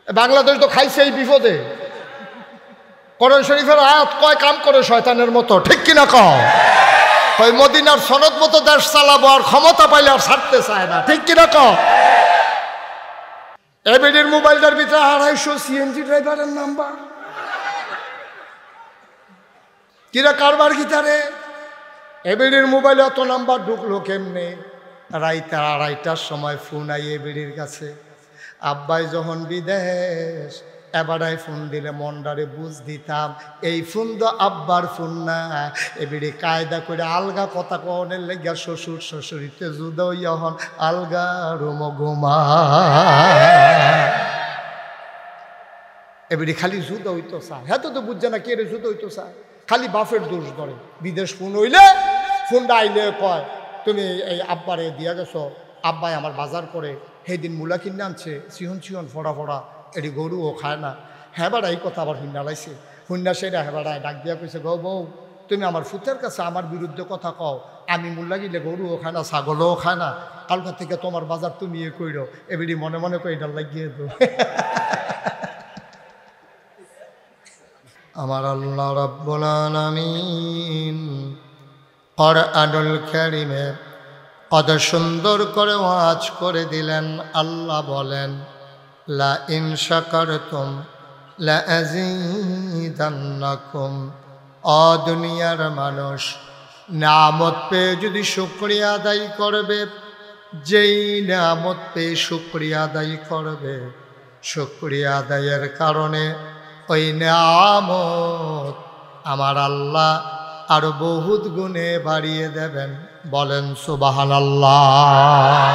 বাংলাদেশ তো খাইছে এই বিপদে। কোরআন শরীফের আয়াত কয় কাম করে শয়তানের মতো, ঠিক কিনা কও? কয় মদিনার সনদ মতো দেশ চালাবো, আর ক্ষমতা পাইলে আর ছাড়তে চায় না, ঠিক কিনা কও? এবিডির মোবাইলটার ভিতরে 250 সিএনজি ড্রাইভারের নাম্বার। কিরা কারবার গিতারে এবিডির মোবাইলে অত নাম্বার ঢুকলো কেমনে? রাইতে 2:30টার সময় ফোন আই এবিডির কাছে। আব্বাই যখন বিদেশ, এবারাই ফোন দিলে মন্ডারে বুঝ দিতাম এই ফোন তো আব্বার ফোন না। এবিডি কায়দা করে আলগা কথা কনের লেগা শ্বশুর শ্বশুরিতে জুদা হন আলগা রুম ঘুমা। এবিডি খালি জুদা হইতো চায়, হ্যাঁ তো বুঝছে না কে রে জুদা হইতো চায়, খালি বাপের দোষ ধরে। বিদেশ ফোন হইলে ফোনটা আইলে কয় তুমি এই আব্বারে দিয়া গেছো, আব্বাই আমার বাজার করে সেদিন মূলা কিনে আনছে, চিহন চিহন ফোড়া ফোড়া, এটি গরুও খায় না। হ্যাঁ বাড়া এই কথা আবার হুন্না লাইছে, হুন্না সেটা হ্যাঁ বাড়ায় ডাক দিয়া কইছে, গো বউ তুমি আমার ফুতের কাছে আমার বিরুদ্ধে কথা কও, আমি মূল্যা গিলে গরুও খায় না, ছাগলও খায় না, কালকা থেকে তোমার বাজার তুমি এ কইরো। এবিডি মনে মনে কই এটা লাগিয়ে দো। আমার আল্লাহ রাব্বুল আলামিন কুরআনুল কারীমে কত সুন্দর করে ওয়াজ করে দিলেন। আল্লাহ বলেন, লা ইন শাকারতুম লা আযীদান্নাকুম। ও দুনিয়ার মানুষ, নিয়ামত পেয়ে যদি শুকরিয়া আদায় করবে, যেই নিয়ামত পেয়ে শুকরিয়া আদায় করবে, শুকরিয়া আদায়ের কারণে ওই নিয়ামত আমার আল্লাহ আরো বহুত গুণে বাড়িয়ে দেবেন। বলেন সুবহানাল্লাহ।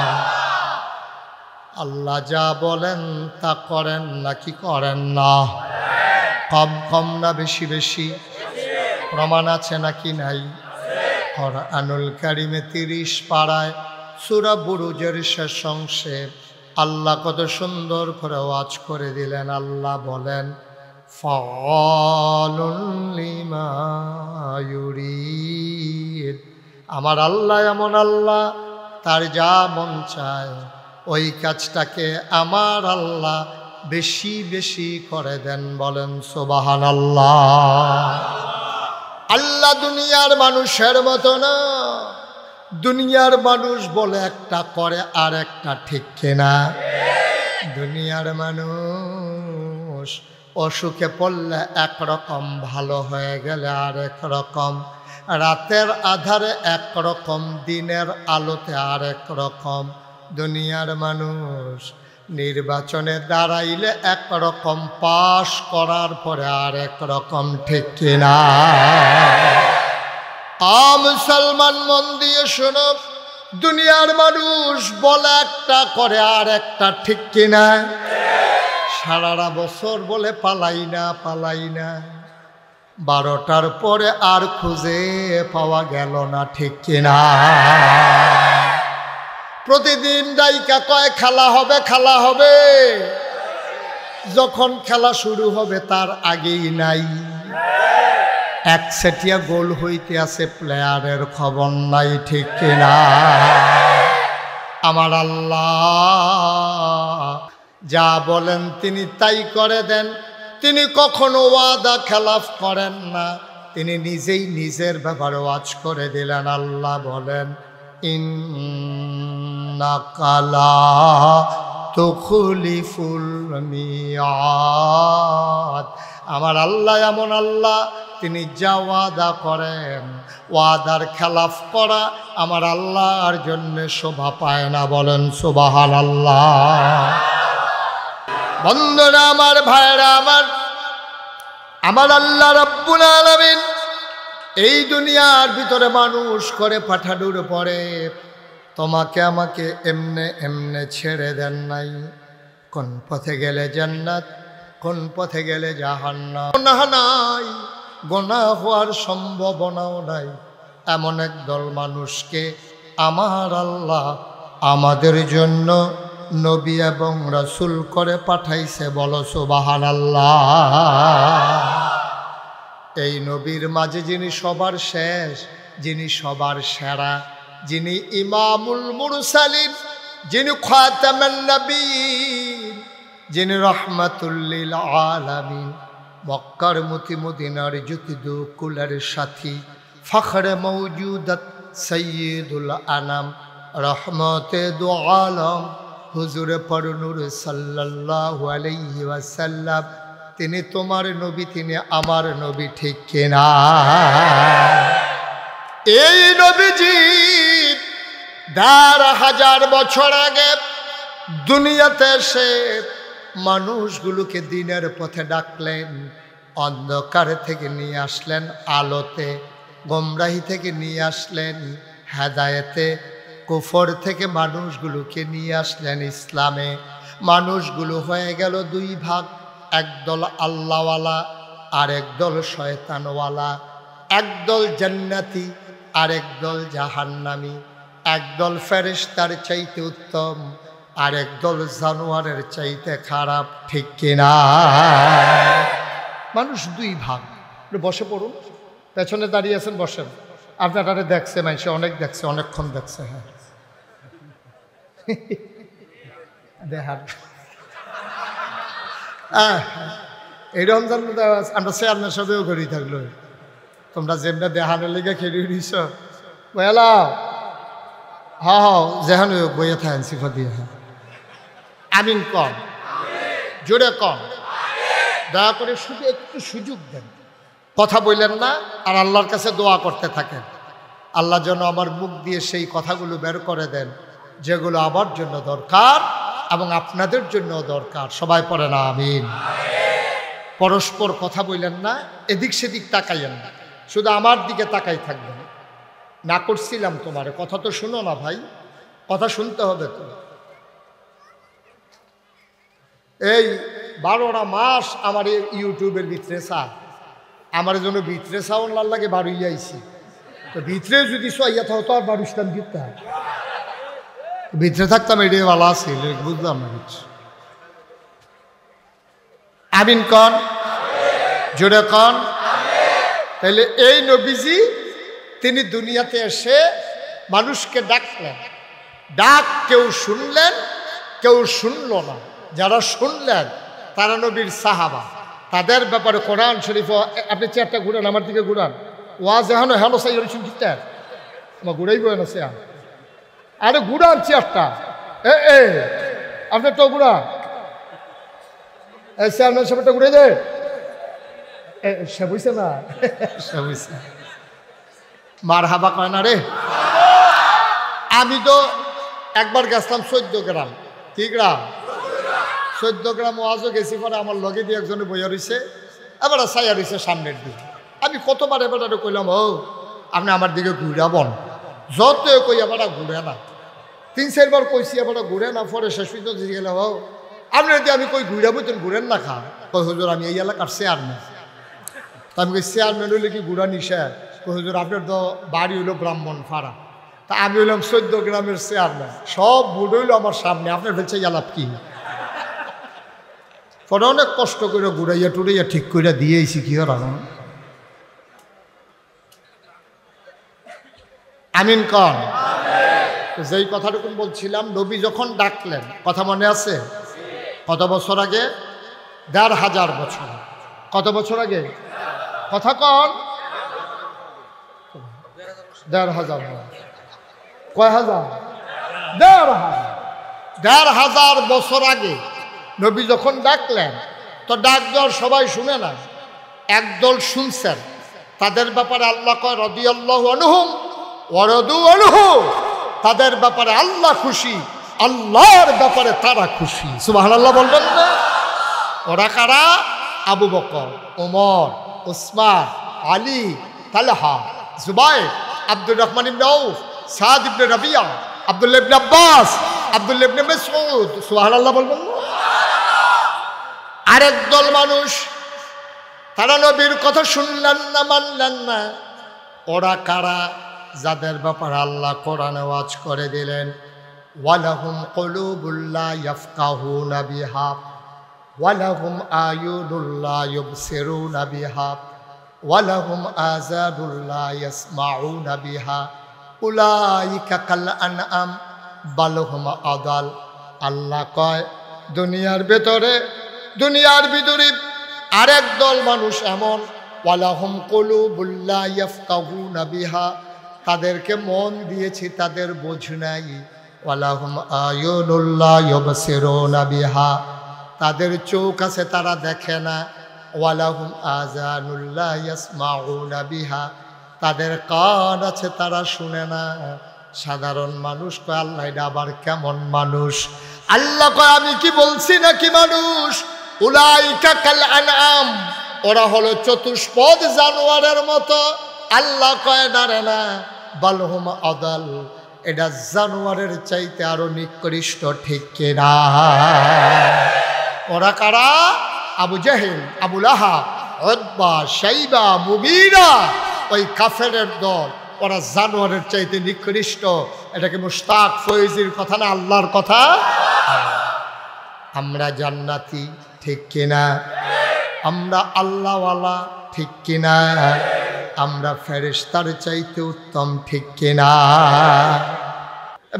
আল্লাহ যা বলেন তা করেন নাকি করেন না? কম কম না বেশি বেশি? প্রমাণ আছে নাকি নাই? কুরআনুল কারীমে 30 পারায় সূরা বুরুজের শেষ অংশে আল্লাহ কত সুন্দর করে ওয়াজ করে দিলেন। আল্লাহ বলেন, ফাআলুন লিমা ইউরিদ। আমার আল্লাহ এমন আল্লাহ, তার যা মন চায় ওই কাজটাকে আমার আল্লাহ বেশি বেশি করে দেন। বলেন সুবহানাল্লাহ। আল্লাহ দুনিয়ার মানুষের মতো না। দুনিয়ার মানুষ বলে একটা করে আর একটা, ঠিক কিনা? দুনিয়ার মানুষ অসুখে পড়লে একরকম, ভালো হয়ে গেলে আর এক রকম, রাতের আধারে একরকম, দিনের আলোতে আর এক রকম। দুনিয়ার মানুষ নির্বাচনে দাঁড়াইলে একরকম, পাশ করার পরে আর এক রকম, ঠিক কিনা? মুসলমান মন দিয়ে শোনো, দুনিয়ার মানুষ বলে একটা করে আর একটা, ঠিক কিনা? সারাটা বছর বলে পালাই না পালাই না, 12টার পরে আর খুঁজে পাওয়া গেল না, ঠিক কিনা? প্রতিদিন ডাইকা কয় খেলা হবে খেলা হবে, যখন খেলা শুরু হবে তার আগেই নাই। একচেটিয়া গোল হইতে আছে, প্লেয়ারের খবর নাই, ঠিক কিনা? আমার আল্লাহ যা বলেন তিনি তাই করে দেন। তিনি কখনো ওয়াদা খেলাফ করেন না। তিনি নিজেই নিজের ব্যাপারে ওয়াজ করে দিলেন। আল্লাহ বলেন, ইন্নাকা লা তুখলিফুল মিয়াদ। আমার আল্লাহ এমন আল্লাহ, তিনি যা ওয়াদা করেন, ওয়াদার খেলাফ করা আমার আল্লাহর জন্য শোভা পায় না। বলেন সুবহানাল্লাহ। বন্ধুরা আমার, ভাইরা আমার, আমার আল্লাহ রাব্বুল আলামিন এই দুনিয়ার ভিতরে মানুষ করে পাঠানোর পরে তোমাকে আমাকে এমনে এমনে ছেড়ে দেন নাই। কোন পথে গেলে জান্নাত, কোন পথে গেলে জাহান্নাম। গুনাহ নাই, গুনাহ হওয়ার সম্ভাবনাও নাই। এমন একদল মানুষকে আমার আল্লাহ আমাদের জন্য নবী এবং রাসূল করে পাঠাইছে। বলো সুবহানাল্লাহ। এই নবীর মাঝে যিনি সবার শেষ, যিনি সবার সেরা, যিনি ইমামুল মুরসালিন, যিনি খাতামুন নবীন, যিনি রহমাতুল লিল আলামিন, মক্কার মতি মদিনার জ্যোতি দু কুলের সাথী, ফখরে মৌজুদাত সৈয়দুল আনাম, রহমতে দু আলম, হুজুরে পরনুর সাল্লাল্লাহু আলাইহি ওয়াসাল্লাম। তিনি তোমার নবী, তিনি আমার নবী, ঠিক কিনা? এই নবীজি ১,৫০০ বছর আগে দুনিয়াতে এসে মানুষগুলোকে দিনের পথে ডাকলেন, অন্ধকার থেকে নিয়ে আসলেন আলোতে, গোমরাহি থেকে নিয়ে আসলেন হেদায়েতে, কুফর থেকে মানুষগুলোকে নিয়ে আসলেন ইসলামে। মানুষগুলো হয়ে গেল দুই ভাগ, একদল আল্লাহওয়ালা আর একদল শয়তানওয়ালা, একদল জান্নাতি আর একদল জাহান্নামী, একদল ফেরেশতার চাইতে উত্তম আর একদল জানোয়ারের চাইতে খারাপ, ঠিক কিনা? মানুষ দুই ভাগ। বসে পড়ুন, পেছনে দাঁড়িয়ে আছেন, বসেন। আপনারা দেখছে মানুষ, অনেক দেখছে, অনেকক্ষণ দেখছে। হ্যাঁ, দেখার এই রমজান আমরা চেয়ারম্যান সবেও করি থাকলো, তোমরা যেমনি দেখানোর লেগে খেলে দিছ বলা। হ্যাঁ হ্যাঁ, যেখানে বইয়ে থাকেন সিফা দিয়ে। হ্যাঁ, আমিন কম, জোরে কম, দয়া করে শুধু একটু সুযোগ দেন, কথা বললেন না, আর আল্লাহর কাছে দোয়া করতে থাকেন। আল্লাহ যেন আমার মুখ দিয়ে সেই কথাগুলো বের করে দেন যেগুলো আমার জন্য দরকার এবং আপনাদের জন্য দরকার। সবাই পড়ে না আমিন। পরস্পর কথা বললেন না, এদিক সেদিক তাকাইয়েন না, শুধু আমার দিকে তাকাই থাকবেন। না করছিলাম তোমার কথা, তো শুনো না ভাই, কথা শুনতে হবে তো। এই 12টা মাস আমার ইউটিউবের ভিতরে চা, আমার জন্য ভিতরে চাউন লাল লাগে, বাড়িয়ে আইছি তো ভিতরে যদি সোয়াইয়া থাকো তো আর বাড়িতাম দিতে, ভিতরে থাকতাম, এটাই ভালো আছে, বুঝলাম না কিছু। আমিন কন, জোরে কন। তাহলে এই নবীজি তিনি দুনিয়াতে এসে মানুষকে ডাকলেন, ডাক কেউ শুনলেন, কেউ শুনল না। যারা শুনলেন তারা নবীর সাহাবা, তাদের ব্যাপারে কোরআন শরীফ, আপনি চেয়ারটা ঘুরান, আমার দিকে ঘুরান, ওয়াজ এখনো হ্যালো সাই শুনতে আমার ঘুরাইব না চেয়ার, আরে ঘুরান চেয়ারটা, এ আপনার তো ঘুরা, চেয়ারম্যান সাহেবটা ঘুরে দে, সে বুঝছে না, সে বুঝছে, মার হাবা কয় না রে। আমি তো একবার গেছিলাম 14 গ্রাম, কি গ্রাম? 14 গ্রাম ওয়াজও গেছি, পরে আমার লগে দিয়ে একজনে বইয়া রয়েছে, এবার ছাইয়া রয়েছে সামনের দিকে। আমি কতবার এবার কইলাম, ও আপনি আমার দিকে ঘুরাবন, যত কই এবার ঘুরে না, 3-4 বার কইছি, এবার ঘুরে না। পরে শেষ পর্যন্ত গেলাম, ও আপনি যদি আমি কই ঘুরাবো তুমি ঘুরেন না খা, কই হুজুর আমি এই এলাকার চেয়ারম্যান। তা আমি কই চেয়ারম্যান হইলে কি ঘুরা নিশা? কই হুজুর আপনার তো বাড়ি হইলো ব্রাহ্মণ ফাড়া, তা আমি হইলাম 14 গ্রামের চেয়ারম্যান, সব ভোট হইলো আমার সামনে, আপনার ভেলছে আলাপ কি? পরে অনেক কষ্ট করে ঘুরাইয়া টুরাইয়া ঠিক করে দিয়েছি, কি আর আমিন কন। যেই কথাটুকু বলছিলাম, নবী যখন ডাকলেন, কথা মনে আছে? কত বছর আগে? ১,৫০০ বছর। কত বছর আগে? কথা কন। ১,৫০০। কয় হাজার? ১,৫০০ বছর আগে নবী যখন ডাকলেন, তো ডাক দেওয়ার সবাই শুনে না, একদল শুনছেন। তাদের ব্যাপারে আল্লাহ কয় রাদিয়াল্লাহু আনহুম ওয়া রাদু আনহু, তাদের ব্যাপারে আল্লাহ খুশি, আল্লাহর ব্যাপারে তারা খুশি। সুবহানাল্লাহ বলবেন না? ওরা কারা? আবু বকর, ওমর, উসমান, আলী, তালহা, জুবাইর, আব্দুর রহমান ইবনে আউফ, সাদ ইবনে রাবিয়া, আব্দুল্লাহ ইবনে আব্বাস, আব্দুল্লাহ ইবনে মাসউদ। সুবহানাল্লাহ বলবেন না? আরেক দল মানুষ, তারা নবীর কথা শুনলেন না, মানলেন না। ওরা কারা? যাদের ব্যাপারে আল্লাহ কোরআনে ওয়াজ করে দিলেন, ওয়ালাহুম কুলুবুল্লা ইয়াফকাহুনা বিহা ওয়ালাহুম আয়ুনুল্লা ইউবসিরুনা বিহা ওয়ালাহুম আযানুল্লা ইয়াসমাউনা বিহা উলাইকা কাল আনআম বাল হুম আদাল। আল্লাহ কয় দুনিয়ার ভিতরে আরেক দল মানুষ এমন, ওয়ালাহুম কুলুবুল লা ইয়াফকাহুনা বিহা, তাদেরকে মন দিয়েছি তাদের বোঝ নাই। ওয়ালাহুম আয়ুনুল লা ইউবসিরুনা বিহা, তাদের চোখ আছে তারা দেখে না। ওয়ালাহুম আযানুল লা ইয়াসমাউনা বিহা, তাদের কান আছে তারা শুনে না। সাধারণ মানুষ কয় আল্লাহ এটা আবার কেমন মানুষ? আল্লাহ কয় আমি কি বলছি নাকি মানুষ? উলাইকা কাল আনআম, ওরা হলো চতুষ্পদ জানোয়ারের মতো। আল্লাহ কয় দাঁড়ে না, বালহুম আদাল, এটা জানোয়ারের চাইতে আরো নিকৃষ্ট, ঠিক কিনা? ওরা কারা? আবু জাহেল, আবু লাহাব, উতবা, শাইবা, মুগীরা, ওই কাফেরের দল। ওরা জানোয়ারের চাইতে নিকৃষ্ট। এটাকে মুশতাক ফয়েজির কথা না, আল্লাহর কথা। আমরা জান্নাতি, ঠিক কিনা? আমরা আল্লাহওয়ালা, ঠিক কিনা? আমরা ফেরেশতার চাইতে উত্তম, ঠিক কিনা?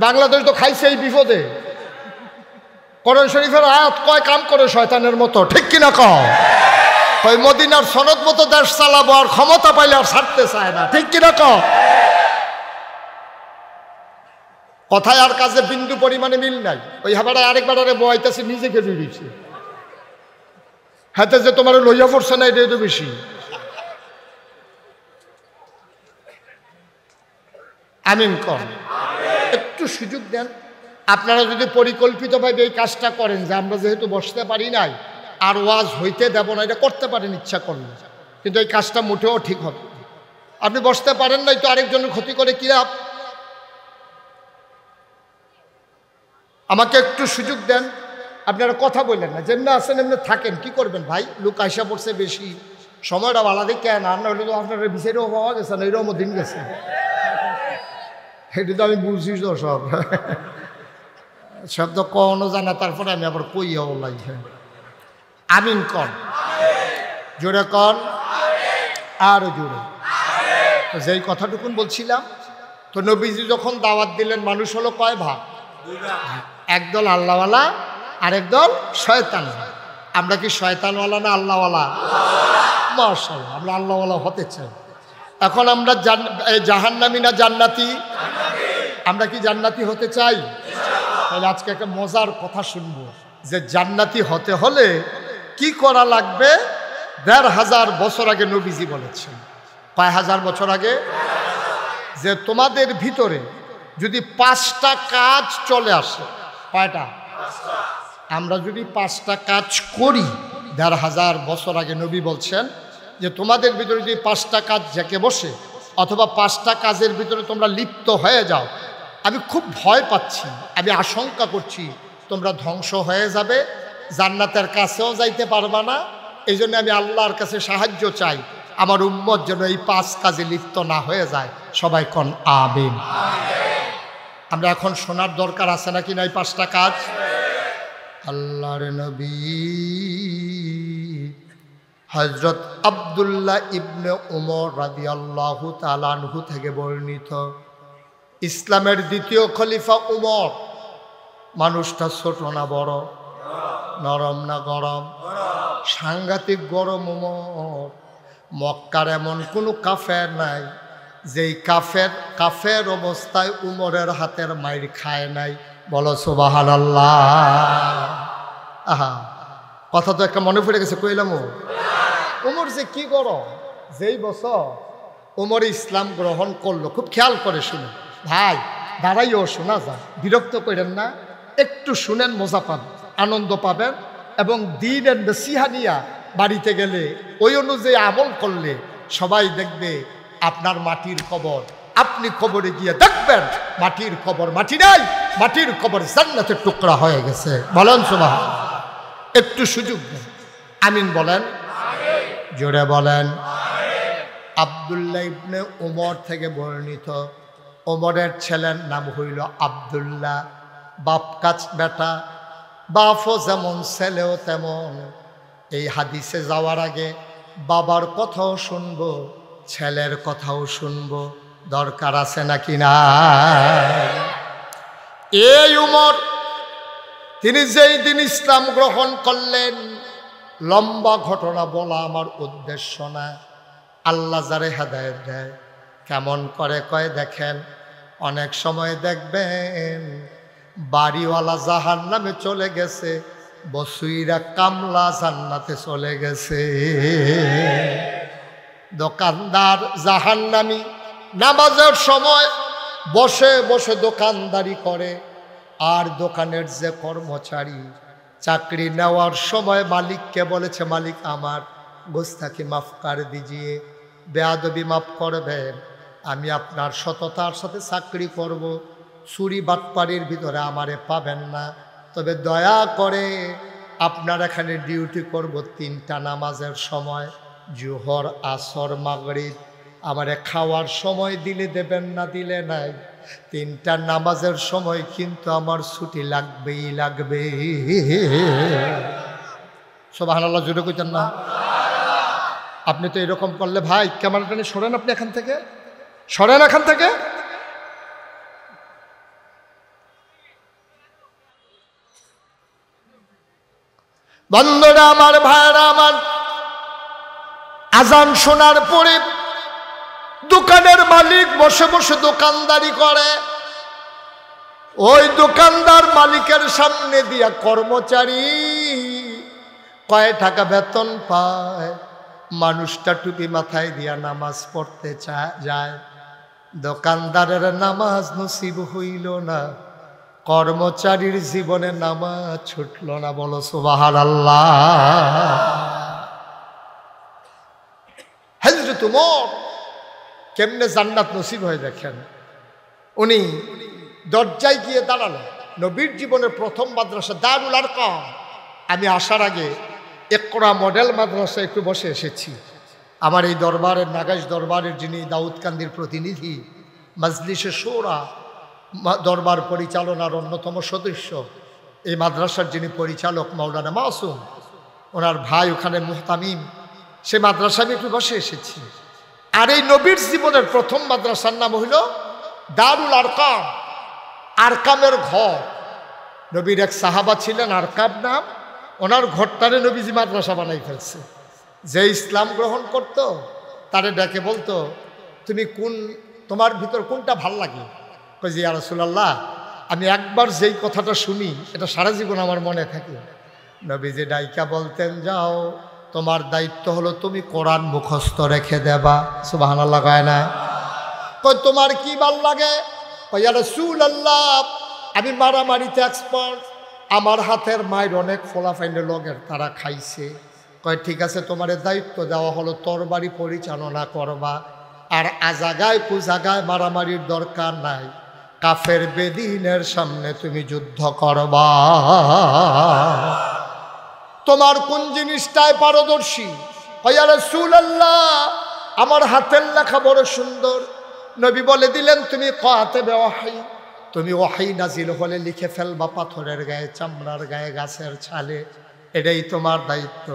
বাংলাদেশ তো খাইছে এই বিপদে। কোরআন শরীফের আয়াত কয় কাম করে শয়তানের মতো, ঠিক কিনা? কয় মদিনার সনদ মতো দেশ চালাবো, আর ক্ষমতা পাইলে আর ছাড়তে চায় না, ঠিক কিনা? কথায় আর কাজে বিন্দু পরিমাণে মিল নাই। ওই হাবারে আরেকবারে বয়াইতেছে, নিজেকে জুড়িয়েছে হাতে যে তোমার লইয়া পড়ছে না, এটাই তো বেশি। আমিন কর। একটু সুযোগ দেন। আপনারা যদি পরিকল্পিতভাবে এই কাজটা করেন, যে আমরা যেহেতু বসতে পারি নাই আর ওয়াজ হইতে দেব না, এটা করতে পারেন ইচ্ছা করলে, কিন্তু এই কাজটা মোটেও ঠিক হবে। আপনি বসতে পারেন নাই তো আরেকজনের ক্ষতি করে কি লাভ? আমাকে একটু সুযোগ দেন। আপনারা কথা বললেন না, যেমনি আছেন এমনি থাকেন। কি করবেন ভাই? লোক আইসা পড়ছে বেশি, সময়টা ভালো দিক কেন? আর না হলে তো আপনারা বিচারেও পাওয়া গেছে না, এরকম দিন গেছে। সেটি তো আমি বুঝছি তো সব শব্দ কখনো জানা, তারপরে আমি আবার কইয়াও লাগে। আমিন কন, জোরে কন, আরো জোরে। যেই কথাটুকুন বলছিলাম, তো নবীজি যখন দাওয়াত দিলেন, মানুষ হলো কয় ভাগ? একদল আল্লাহওয়ালা, আরেক দল শয়তান। আমরা কি শয়তানওয়ালা না আল্লাহওয়ালা? মাশাআল্লাহ, আমরা আল্লাহওয়ালা হতে চাই। এখন আমরা জাহান্নামী না জান্নাতি? আমরা কি জান্নাতি হতে চাই? তাহলে আজকে একটা মজার কথা শুনবো, যে জান্নাতি হতে হলে কি করা লাগবে। ১৫০০ বছর আগে নবীজি বলেছেন। কয় হাজার বছর আগে? যে তোমাদের ভিতরে যদি 5টা কাজ চলে আসে। কয়টা? আমরা যদি 5টা কাজ করি, ১৫০০ বছর আগে নবী বলছেন যে তোমাদের ভিতরে যদি 5টা কাজ জেকে বসে, অথবা 5টা কাজের ভিতরে তোমরা লিপ্ত হয়ে যাও, আমি খুব ভয় পাচ্ছি, আমি আশঙ্কা করছি তোমরা ধ্বংস হয়ে যাবে, জান্নাতের কাছেও যাইতে পারবা না। এই জন্য আমি আল্লাহর কাছে সাহায্য চাই, আমার উম্মত যেন এই 5 কাজে লিপ্ত না হয়ে যায়। সবাই কোন আমিন। আমরা এখন শোনার দরকার আছে নাকি না এই 5টা কাজ? আল্লাহর নবী হযরত আব্দুল্লাহ ইবনে উমর রাদিয়াল্লাহু তাআলা আনহু থেকে বর্ণিত, ইসলামের দ্বিতীয় খলিফা উমর। মানুষটা ছোট না বড়? নরম না গরম? সাংঘাতিক গরম উমর। মক্কার এমন কোনো কাফের নাই যেই কাফের অবস্থায় উমরের হাতের মাইর খায় নাই। বলো সুবহানাল্লাহ। আহা, কথা তো একটা মনে পড়ে গেছে, কইলাম উমর যে কি গরম। যেই বছর উমর ইসলাম গ্রহণ করলো, খুব খেয়াল করে শুনে ভাই, দাঁড়াইও শোনা যায়, বিরক্ত করেন না, একটু শুনেন, মজা পাবেন, আনন্দ পাবেন। এবং দ্বীনের নসিহা নিয়া বাড়িতে গেলে ওই অনুযায়ী আমল করলে সবাই দেখবে আপনার মাটির কবর। আপনি কবরে গিয়ে দেখবেন মাটির কবর মাটি নাই, মাটির কবর জান্নাতের টুকরা হয়ে গেছে। বলেন সুবহানাল্লাহ। একটু সুযোগ দেন, আমিন বলেন, জোরে বলেন। আব্দুল্লাহ ইবনে উমর থেকে বর্ণিত, ওমরের ছেলের নাম হইল আব্দুল্লাহ। বাপ কাছ বেটা, বাপও যেমন ছেলেও তেমন। এই হাদিসে যাওয়ার আগে বাবার কথাও শুনবো, ছেলের কথাও শুনবো, দরকার আছে নাকি না? এই উমর তিনি যেই দিন ইসলাম গ্রহণ করলেন, লম্বা ঘটনা বলা আমার উদ্দেশ্য না। আল্লাহ যারে হেদায়েত দেয় কেমন করে কয় দেখেন, অনেক সময় দেখবেন বাড়িওয়ালা জাহান্নামে চলে গেছে, বসুইরা কামলা জান্নাতে চলে গেছে। দোকানদার জাহান্নামী নামাজের সময় বসে বসে দোকানদারি করে, আর দোকানের যে কর্মচারী চাকরি নেওয়ার সময় মালিককে বলেছে, মালিক আমার গোস্তাকি মাফ করে দিজিয়ে, বেয়াদবি মাফ করবেন, আমি আপনার সততার সাথে চাকরি করব, চুরি বাটপাড়ির ভিতরে আমারে পাবেন না, তবে দয়া করে আপনার এখানে ডিউটি করব 3টা নামাজের সময়, জোহর আসর মাগরিব, আমারে খাওয়ার সময় দিলে দেবেন না দিলে নাই, 3টা নামাজের সময় কিন্তু আমার ছুটি লাগবেই লাগবে। সুবহানাল্লাহ, জোরে কইতেন না? আপনি তো এরকম করলে ভাই ক্যামেরাটা নিয়ে সরেন, আপনি এখান থেকে সরেন, এখান থেকে। বন্ধুরা আমার, ভাইরা আমার, আজান শোনার পরে দোকানের মালিক বসে বসে দোকানদারি করে। ওই দোকানদার মালিকের সামনে দিয়া কর্মচারী কয় টাকা বেতন পায়, মানুষটা টুপি মাথায় দিয়া নামাজ পড়তে যায়, দোকানদারের নামাজ নসিব হইল না, কর্মচারীর জীবনে নামাজ ছুটল না। বলো সুবহানাল্লাহ। হযরত ওমর কেমনে জান্নাত নসিব হয়ে দেখেন। উনি দরজায় গিয়ে দাঁড়ালেন। নবীর জীবনের প্রথম মাদ্রাসা দারুল আরকাম। আমি আসার আগে ইকরা মডেল মাদ্রাসা একটু বসে এসেছি। আমার এই দরবারের, নাগাইশ দরবারের যিনি দাউদকান্দির প্রতিনিধি, মাজলিসে শোরা দরবার পরিচালনার অন্যতম সদস্য, এই মাদ্রাসার যিনি পরিচালক মাওলানা মাসুম, ওনার ভাই ওখানে মুহতামিম, সে মাদ্রাসা আমি একটু বসে এসেছি। আর এই নবীর জীবনের প্রথম মাদ্রাসার নাম হইল দারুল আরকাম, আরকামের ঘর। নবীর এক সাহাবা ছিলেন আরকাম নাম, ওনার ঘরটারে নবীজি মাদ্রাসা বানাই ফেলছে। যে ইসলাম গ্রহণ করত তারে ডেকে বলতো, তুমি তোমার ভিতর কোনটা ভাল লাগে? কই যে ইয়া রাসূলুল্লাহ, আমি একবার যেই কথাটা শুনি এটা সারা জীবন আমার মনে থাকে। নবীজি ডাইকা বলতেন, যাও, তোমার দায়িত্ব হলো তুমি কোরআন মুখস্থ রেখে দেবা। সুবহানাল্লাহ কয় না? কই তোমার কি ভাল লাগে? কই ইয়া রাসূলুল্লাহ, আমি মারামারিতে এক্সপার্ট, আমার হাতের মায়ের অনেক ফলাফাইন্ডে লগের তারা খাইছে। কয় ঠিক আছে, তোমার দায়িত্ব দেওয়া হলো তরবারি পরিচালনা করবা, আর আজাগায় কুজাগায় মারামারির দরকার নাই, কাফের বেদিনের সামনে তুমি যুদ্ধ করবা। তোমার কোন জিনিসটায় পারদর্শী? ইয়া রাসূলুল্লাহ, আমার হাতের লেখা বড় সুন্দর। নবী বলে দিলেন, তুমি কাতিবে ওয়াহী, তুমি ওয়াহী নাজিল হলে লিখে ফেলবা পাথরের গায়ে, চামড়ার গায়ে, গাছের ছালে, এটাই তোমার দায়িত্ব।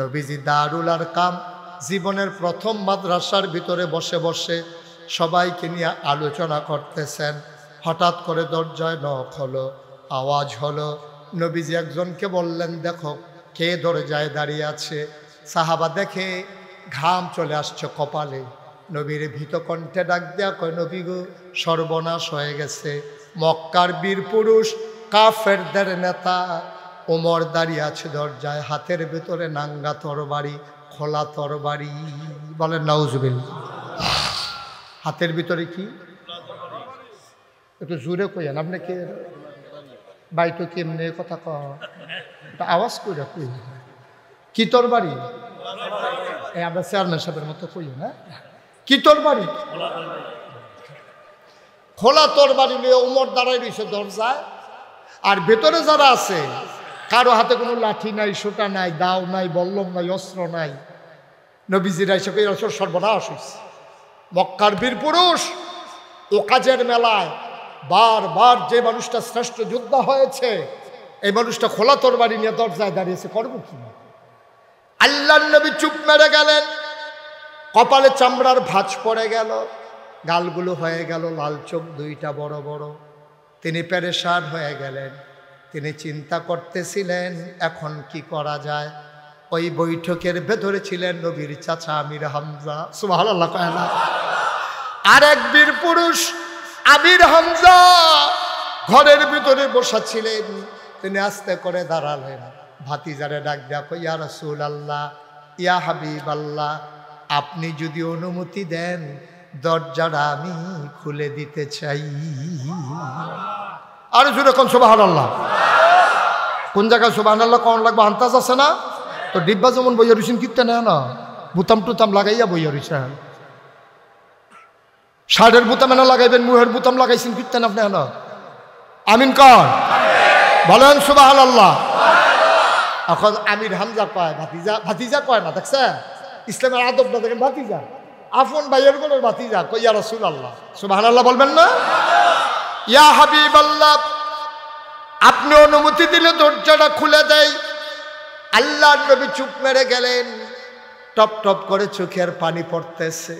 নবীজি দারুল আরকাম জীবনের প্রথম মাদ্রাসার ভিতরে বসে বসে সবাইকে নিয়ে আলোচনা করতেছেন। হঠাৎ করে দরজায় নক হলো, আওয়াজ হলো। নবীজি একজনকে বললেন, দেখো কে দরজায় দাঁড়িয়ে আছে। সাহাবা দেখে ঘাম চলে আসছে কপালে। নবীর ভীত কণ্ঠে ডাক দেয়া কয়, নবী গো, সর্বনাশ হয়ে গেছে। মক্কার বীর পুরুষ কাফেরদের নেতা ওমর দাঁড়িয়ে আছে দরজায়, হাতের ভেতরে নাঙ্গা তরবারি, খোলা তরবারি। বলেন নাউজুবিল্লাহ। হাতের ভিতরে কি? একটু জোরে কইেন, আপনি কে বাইতো কেমনে কথা কটা আওয়াজ করে কই, কি তরবারি? আমরা চেয়ারম্যান সাহেবের মতো কই না, কি তরবারি? খোলা তরবারি নিয়ে ওমর দাঁড়াই রয়েছে দরজায়। আর ভেতরে যারা আছে, কারো হাতে কোনো লাঠি নাই, সোটা নাই, দাও নাই, বল্লম নাই, অস্ত্র নাই। নবীজিরা এসে সর্বনাশ হয়েছে। মক্কার বীর পুরুষ ও কাজের মেলায় বারবার যে মানুষটা শ্রেষ্ঠ যোদ্ধা হয়েছে, এই মানুষটা খোলা তরবারি নিয়ে দরজায় দাঁড়িয়েছে, করবো কি? আল্লাহর নবী চুপ মেরে গেলেন। কপালে চামড়ার ভাঁজ পড়ে গেল, গালগুলো হয়ে গেল লাল, চোখ দুইটা বড় বড়। তিনি পেরেশান হয়ে গেলেন। তিনি চিন্তা করতেছিলেন এখন কি করা যায়। ওই বৈঠকের ভেতরে ছিলেন নবীর চাচা আমির হামজা, সুবহানাল্লাহ কয় না। আর এক বীর পুরুষ আমির হামজা ঘরের ভিতরে বসা ছিলেন। তিনি আস্তে করে দাঁড়ালেন, ভাতিজারে ডাক দেয়া কই, ইয়া রাসূলুল্লাহ, ইয়া হাবিবাল্লাহ, আপনি যদি অনুমতি দেন দরজাটা আমি খুলে দিতে চাই। আর জোরে কোন সুবহানাল্লাহ। কোন জায়গায় সুবহানাল্লাহ কোন লাগবে আন্তাজ আছে না? তো ডিব্বা যেমন বইয়া রইছেন কিনতে নেয় না, বুতাম টুতাম লাগাইয়া বইয়া রইছেন। শার্টের বুতাম এনে লাগাইবেন, মুহের বুতাম লাগাইছেন কিনতেন আপনি না। আমিন কর, বলেন সুবহানাল্লাহ। এখন আমির হামজা কয় ভাতিজা, ভাতিজা কয় না, দেখছেন ইসলামের আদবটা দেখেন, ভাতিজা আপন ভাইয়ের কোন ভাতিজা কই, ইয়া রাসূলুল্লাহ, সুবহানাল্লাহ বলবেন না? ইয়া হাবিবাল্লাহ, আপনি অনুমতি দিলে দরজাটা খুলে দেয়। আল্লাহর নবী চুপ মেরে গেলেন, টপ টপ করে চোখের পানি পড়তেছে।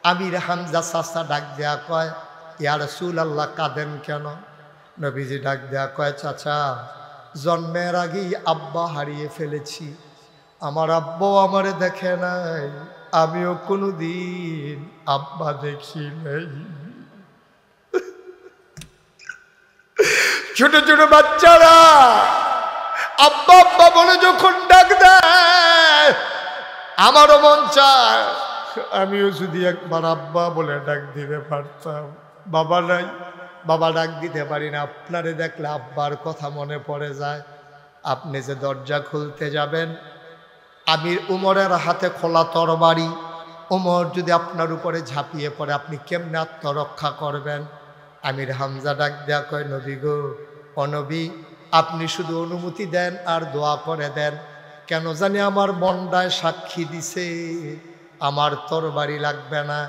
আমির হামজা চাচা ডাক দেয়া কয়, ইয়া রাসূলুল্লাহ, কাঁদেন কেন? নবীজি ডাক দেয়া কয়, চাচা জন্মের আগেই আব্বা হারিয়ে ফেলেছি, আমার আব্বাও আমারে দেখে নাই, আমিও কোনোদিন আব্বা দেখি নাই। ছোট ছোট বাচ্চারা আব্বা আব্বা বলে যখন ডাক দেয়, আমারও মন চায় আমিও যদি একবার আব্বা বলে ডাক দিতে পারতাম। বাবা নাই, বাবা ডাক দিতে পারি না। আপনারে দেখলে আব্বার কথা মনে পড়ে যায়। আপনি যে দরজা খুলতে যাবেন, আমির উমরের হাতে খোলা তরবারি, উমর যদি আপনার উপরে ঝাঁপিয়ে পড়ে আপনি কেমনে আত্মরক্ষা করবেন? আমির হামজা ডাক দেয়া কয়, নবী গো, অনবী, আপনি শুধু অনুমতি দেন আর দোয়া করে দেন। কেন জানি আমার মনটায় সাক্ষী দিছে আমার তরবারি লাগবে না।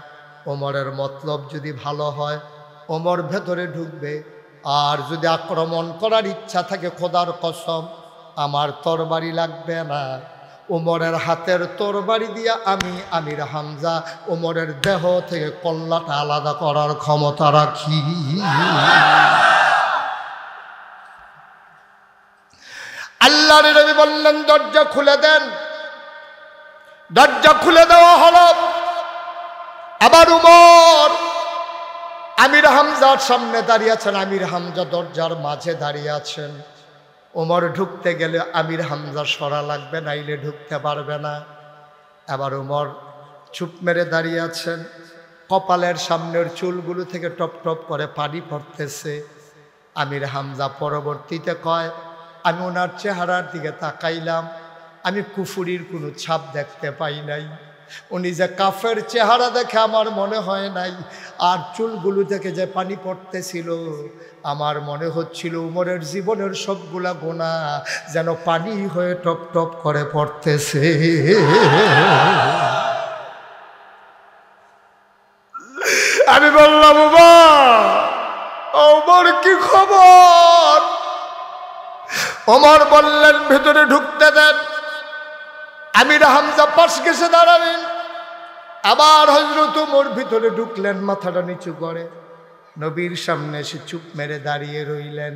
ওমরের মতলব যদি ভালো হয় ওমর ভেতরে ঢুকবে, আর যদি আক্রমণ করার ইচ্ছা থাকে খোদার কসম আমার তরবারি লাগবে না। ওমরের হাতের তরবারি দিয়া আমি আমির হামজা ওমরের দেহ থেকে কল্লাটা আলাদা করার ক্ষমতা রাখি। আল্লাহর নবী বললেন, দরজা খুলে দেন। দরজা খুলে দেওয়া হলো। আবার উমর আমির হামজার সামনে দাঁড়িয়ে আছেন, আমির হামজা দরজার মাঝে দাঁড়িয়ে আছেন। ওমর ঢুকতে গেলে আমির হামজা সরা লাগবে, নাইলে ঢুকতে পারবে না। আবার ওমর চুপ মেরে দাঁড়িয়ে আছেন, কপালের সামনের চুলগুলো থেকে টপ টপ করে পানি পড়তেছে। আমির হামজা পরবর্তীতে কয়, আমি ওনার চেহারার দিকে তাকাইলাম, আমি কুফুরির কোনো ছাপ দেখতে পাই নাই। উনি যে কাফের চেহারা দেখে আমার মনে হয় নাই। আর চুলগুলো থেকে যে পানি পড়তেছিল আমার মনে হচ্ছিল উমরের জীবনের সবগুলা গোনা যেন পানি হয়ে টপ টপ করে পড়তেছে। আমি বললাম, ওমর কি খবর? ওমর বললেন, ভেতরে ঢুকতে দেন। আমির হামজা পাশ গেছে দাঁড়ালেন। আবার হযরত ওমর ভিতরে ঢুকলেন, মাথাটা নিচু করে নবীর সামনে এসে চুপ মেরে দাঁড়িয়ে রইলেন।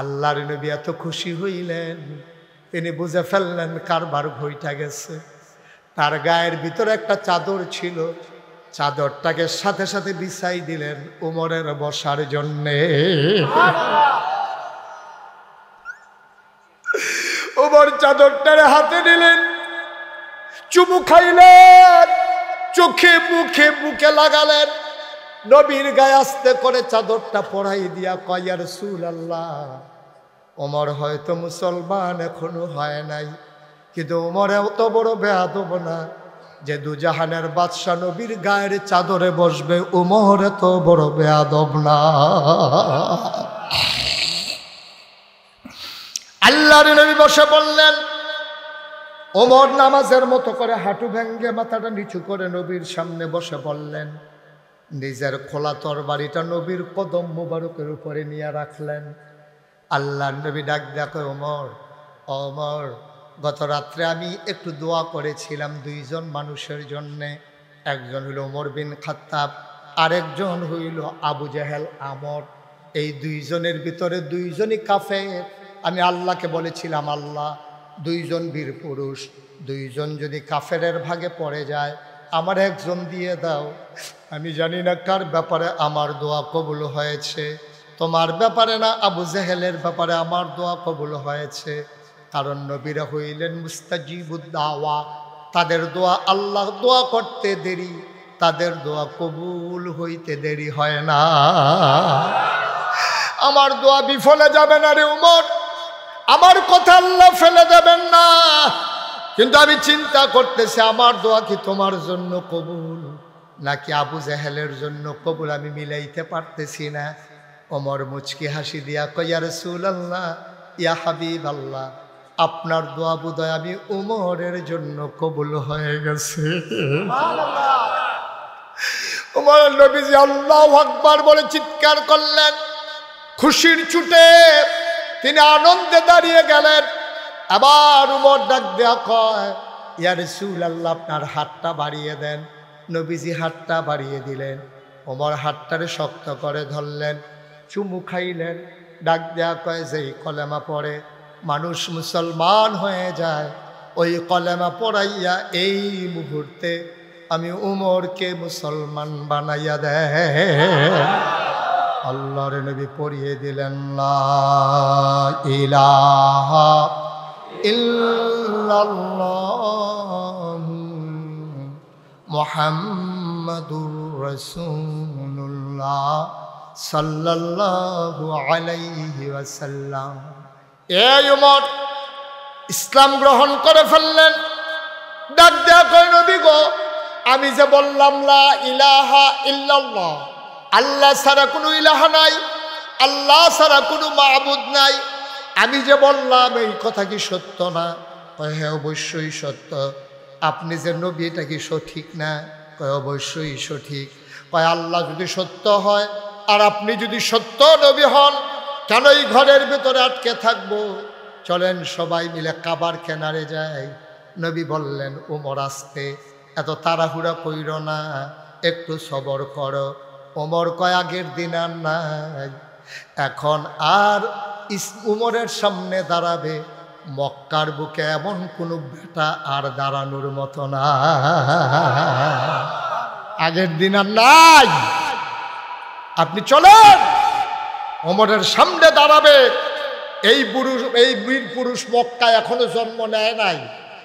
আল্লাহর নবী এত খুশি হইলেন, তিনি বুঝে ফেললেন কারবার ঘইটা গেছে। তার গায়ের ভিতরে একটা চাদর ছিল, চাদরটাকে সাথে সাথে বিছাই দিলেন ওমরের বসার জন্যে। ওমর চাদরটারে হাতে নিলেন, চুমু খাইলেন, চোখে মুখে বুকে লাগালেন। নবীর গায়ে আস্তে করে চাদরটা পরাই দিয়া কয়, ইয়া রাসূলুল্লাহ, ওমর হয়তো মুসলমান এখনো হয় নাই, কিন্তু ওমর এত বড় বেয়াদব না যে দুজাহানের বাদশা নবীর গায়ের চাদরে বসবে। ওমর এত বড় বেয়াদব না। আল্লাহর নবী বসে বললেন। ওমর নামাজের মতো করে হাঁটু ভেঙ্গে মাথাটা নিচু করে নবীর সামনে বসে বললেন। নিজের খোলা তরবারিটা নবীর কদম মুবারকের উপরে নিয়ে রাখলেন। আল্লাহর নবী ডাক দেখো, ওমর, ওমর, গত রাত্রে আমি একটু দোয়া করেছিলাম দুইজন মানুষের জন্যে। একজন হইল ওমর বিন খাত্তাব, আরেকজন হইল আবু জেহেল আমর। এই দুইজনের ভিতরে দুইজনই কাফের। আমি আল্লাহকে বলেছিলাম, আল্লাহ দুইজন বীর পুরুষ, দুইজন যদি কাফেরের ভাগে পড়ে যায় আমার একজন দিয়ে দাও। আমি জানি না কার ব্যাপারে আমার দোয়া কবুল হয়েছে, তোমার ব্যাপারে না আবু জেহেলের ব্যাপারে আমার দোয়া কবুল হয়েছে। কারণ নবীরা হইলেন মুস্তাজিবুদ দাওয়া, তাদের দোয়া আল্লাহ দোয়া করতে দেরি, তাদের দোয়া কবুল হইতে দেরি হয় না। আমার দোয়া বিফলে যাবে না রে উমর, আমার কথা আল্লাহ ফেলে দেবেন না। কিন্তু আমি চিন্তা করতেছি আমার দোয়া কি তোমার জন্য কবুল নাকি আবু জেহেলের জন্য কবুল, আমি মিলাইতে পারতেছি না। ওমর মুচকি হাসি দিয়া কয়, ইয়া রাসূলুল্লাহ, ইয়া হাবিবাল্লাহ, আপনার দোয়া বোধহয় আমি উমরের জন্য কবুল হয়ে গেছে। উমর নবীজি আল্লাহু আকবার বলে চিৎকার করলেন, খুশির ছুটে তিনি আনন্দে দাঁড়িয়ে গেলেন। আবার উমর ডাক দেয়া কয়, ইয়া রাসূলুল্লাহ, আপনার হাতটা বাড়িয়ে দেন। নবীজি হাতটা বাড়িয়ে দিলেন, ওমর হাতটারে শক্ত করে ধরলেন, চুমু খাইলেন। ডাক দেয়া কয়, যেই কলেমা পড়ে মানুষ মুসলমান হয়ে যায়, ওই কলেমা পড়াইয়া এই মুহূর্তে আমি উমরকে মুসলমান বানাইয়া দেয়। আল্লাহর নবী পড়িয়ে দিলেন, লা ইলাহা ইল্লাল্লাহু মুহাম্মাদুর রাসূলুল্লাহ সাল্লাল্লাহু আলাইহি ওয়াসাল্লাম। এই উমর ইসলাম গ্রহণ করে ফেললেন। ডাক দেয়া কয়, নবী গো, আমি যে বললাম লা ইলাহা ইল্লাল্লাহ, আল্লাহ ছাড়া কোনো ইলাহা নাই, আল্লাহ ছাড়া কোনো মাবুদ নাই, আমি যে বললাম এই কথা কি সত্য না? কয়, হ্যাঁ অবশ্যই সত্য। আপনি যে নবী এটা কি সঠিক না? কয়, অবশ্যই সঠিক। কয়, আল্লাহ যদি সত্য হয় আর আপনি যদি সত্য নবী হন, কেন এই ঘরের ভিতরে আটকে থাকবো? চলেন সবাই মিলে কাবার কিনারে যাই। নবী বললেন, ওমর আস্তে, এত তাড়াহুড়া কইরো না, একটু সবর করো। ওমর কয়, আগের দিন আর নাই, এখন আর উমরের সামনে দাঁড়াবে মক্কার বুকে এমন কোনো বেটা আর দাঁড়ানোর মতো না, আগের দিন আর নাই। আপনি চলেন, ওমরের সামনে দাঁড়াবে এই পুরুষ, এই বীর পুরুষ মক্কায় এখনো জন্ম নেয় নাই।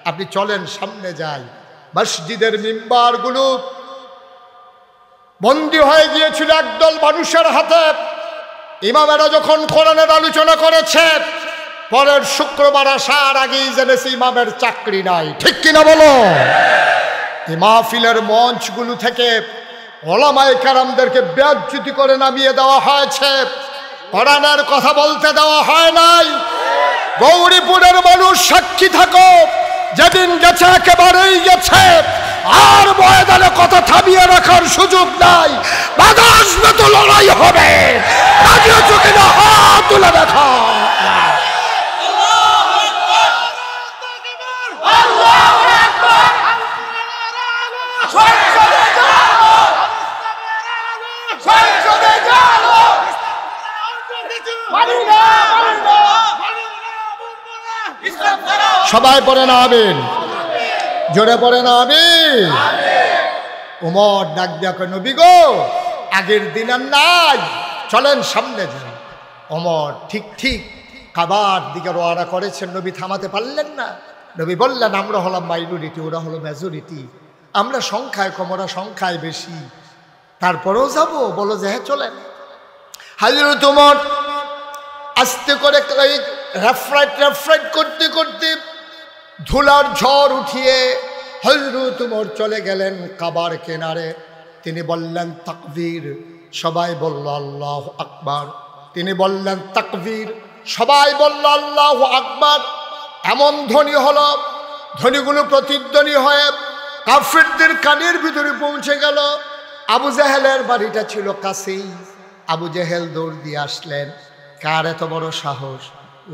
আপনি চলেন, সামনে যাই। মসজিদের মিম্বারগুলো বন্দী হয়ে গিয়েছিল একদল মানুষের হাতে। ইমামেরা যখন কোরআনের আলোচনা করেছে, পরের শুক্রবার আসার আগেই জেনেছি ইমামের চাকরি নাই। ঠিক কিনা বলো? এই মাহফিলের মঞ্চগুলো থেকে ওলামায়ে কেরামদেরকে বেইজ্জতি করে নামিয়ে দেওয়া হয়েছে, কোরআনের কথা বলতে দেওয়া হয় নাই। গৌরীপুরের মানুষ সাক্ষী থাকো, যেদিন গেছে একেবারেই গেছে, আর ময়দানে কথা থামিয়ে রাখার সুযোগ নাই। বাধা আসবে তো লড়াই হবে, রাজি আছো কিনা হাত তুলে দেখা। সবাই পড়ে না আমিন, জোরে পড়ে না আমিন। ওমর ডাক দিয়া কয়, নবী গো, আগের দিন আর নাই, চলেন সামনে যাই। ওমর ঠিক ঠিক কাবার দিকে রওনা করেছেন, নবী থামাতে পারলেন না। নবী বললেন, আমরা হলাম মাইনরিটি, ওরা হলো মেজরিটি, আমরা সংখ্যায় কম, ওরা সংখ্যায় বেশি, তারপরেও যাবো? বলো যে হ্যাঁ চলেন। হযরত ওমর আস্তে করে রেফরাইট করতে করতে ধুলার ঝড় উঠিয়ে হযরত ওমর চলে গেলেন কাবার কিনারে। তিনি বললেন তাকবীর, সবাই বলল আল্লাহু আকবার। তিনি বললেন তাকবীর, সবাই বলল আল্লাহু আকবার। এমন ধ্বনি হলো, ধ্বনিগুলো প্রতিধ্বনি হয়ে কাফিরদের কানের ভিতরে পৌঁছে গেল। আবু জেহেলের বাড়িটা ছিল কাছেই। আবু জেহেল দৌড় দিয়ে আসলেন। কার এত বড় সাহস?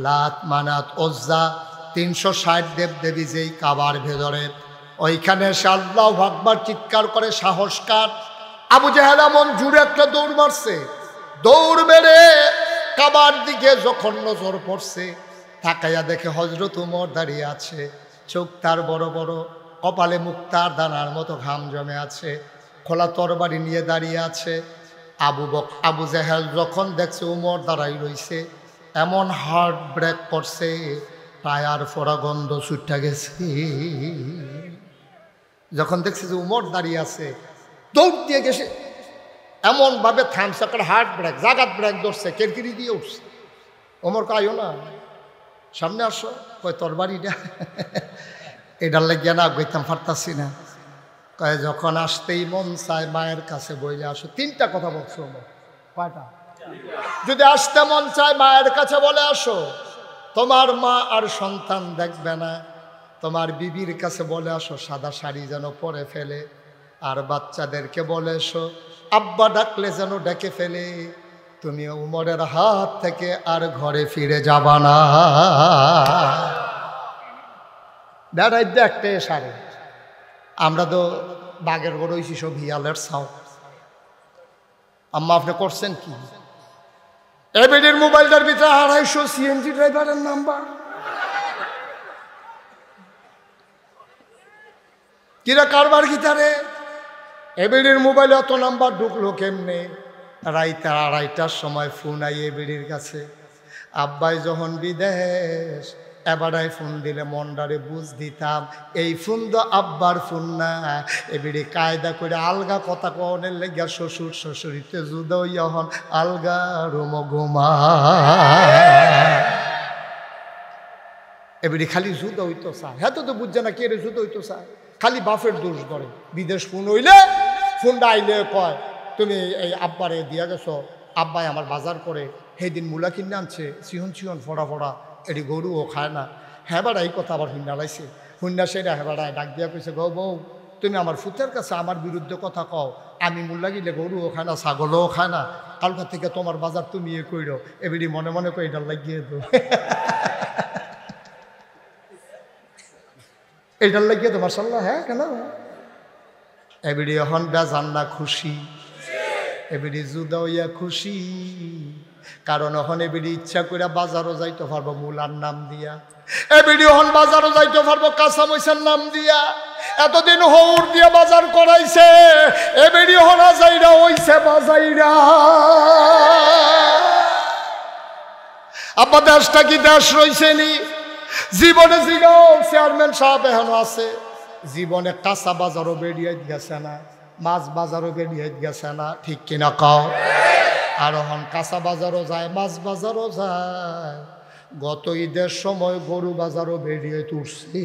লাত, মানাত, ওজ্জা, 360 দেবদেবী যেই কাবার ভেতরে, ওইখানে এসে আল্লাহু আকবার চিৎকার করে সাহস কার? আবু জেহেল এমন জুড়ে একটা দৌড় মারছে, দৌড় মেরে কাবার দিকে যখন নজর পড়ছে, তাকাইয়া দেখে হযরত ওমর দাঁড়িয়ে আছে, চোখ তার বড় বড়, কপালে মুক্তার দানার মতো ঘাম জমে আছে, খোলা তরবারি নিয়ে দাঁড়িয়ে আছে। আবু জেহেল যখন দেখছে ওমর দাঁড়াই রইছে, এমন হার্ট ব্রেক করছে, টায়ার ফোড়া গন্ধ ছুটে গেছে। যখন দেখছে যে ওমর দাঁড়িয়ে আছে, দৌড় দিয়ে গেছে, এমন ভাবে থামছে, একটা হার্ট ব্রেক, জাগাত ব্রেক ধরছে, কেরকিরি দিয়ে উঠছে। ওমর কাইও না, সামনে আসো, কয় তরবারিটা এটার লাগিয়া না গইতাম পারতাছি না। কয় যখন আসতেই মন চায় মায়ের কাছে বইলে আসো। 3টা কথা বলছো ওমর। কয়টা? যদি আসতে মন চায় মায়ের কাছে বলে আসো, তোমার মা আর সন্তান দেখবে না, তোমার বিবির কাছে বলে আসো সাদা শাড়ি যেন পরে ফেলে, আর বাচ্চাদেরকে বলে এসো আব্বা ডাকলে যেন ডেকে ফেলে, তুমি উমরের হাত থেকে আর ঘরে ফিরে যাবা না। বেড়াই দেখতে সারে, আমরা তো বাঘের গড় হইছি সব হিয়ালের ছাও। আম্মা আপনি করছেন কি? এবিডির মোবাইলটার ভিতরে 250 সিএনজি ড্রাইভারের নাম্বার। কিরা কারবার গিটারে এবিডির মোবাইলে অত নাম্বার ঢুকলো কেমনে? রাইতে 2:30টার সময় ফোন আই এবিডির কাছে, আব্বাই যখন বিদেশ, এবারাই ফোন দিলে মন্ডারে বুঝ দিতাম এই ফোন তো আব্বার ফোন না। এবিডি কায়দা করে আলগা কথা কনের লেগা শ্বশুর শ্বশুরিতে জুদা হইয়া হন আলগা রুম ঘুমা। এবিডি খালি জুদা হইতো চায়, হ্যাঁ তো বুঝছে না কে রে জুদা হইতো চায়, খালি বাপের দোষ করে। বিদেশ ফোন হইলে ফোনটা আইলে কয় তুমি এই আব্বারে দিয়া গেছো, আব্বাই আমার বাজার করে সেদিন মূলা কিনে আনছে, চিহন চিহন ফোড়া ফোড়া, এটি গরুও খায় না। হ্যাঁ বাড়া এই কথা আবার হুন্ডা লাইছে, হুন্ডা সেটা হ্যাঁ বাড়ায় ডাক দিয়া কইছে, গো বউ তুমি আমার ফুতের কাছে আমার বিরুদ্ধে কথা কও, আমি মূল্যা গিলে গরুও খায় না, ছাগলও খায় না, কালকা থেকে তোমার বাজার তুমি এ কইরো। এবিডি মনে মনে কই এটা লাগিয়ে দো, এইটার লাগিয়ে তো মাশাআল্লাহ। হ্যাঁ কেন? এবিডি এখন বেজান না খুশি, এবিডি জুদা হইয়া খুশি, কারণ এখন এবিডি ইচ্ছা করে বাজারও যাইতে পারবো মূলার নাম দিয়া, এবিডি এখন বাজারও যাইতে পারবো কাঁচা মরিচের নাম দিয়া। এতদিন হৌর দিয়ে বাজার করাইছে, এবিডি হনা যাইরা হইছে বাজাইরা। আব্বা দেশটা কি দেশ রইছে নি? জীবনে জিগাও চেয়ারম্যান সাহেব এখনো আছে, জীবনে কাঁচা বাজারও বেরিয়ে গেছে না, মাছ বাজারও বেরিয়ে গেছে না, ঠিক কিনা কও? আর এখন কাঁচা বাজারও যায়, মাছ বাজারও যায়, গত ঈদের সময় গরু বাজারও বেরিয়ে তুলছে।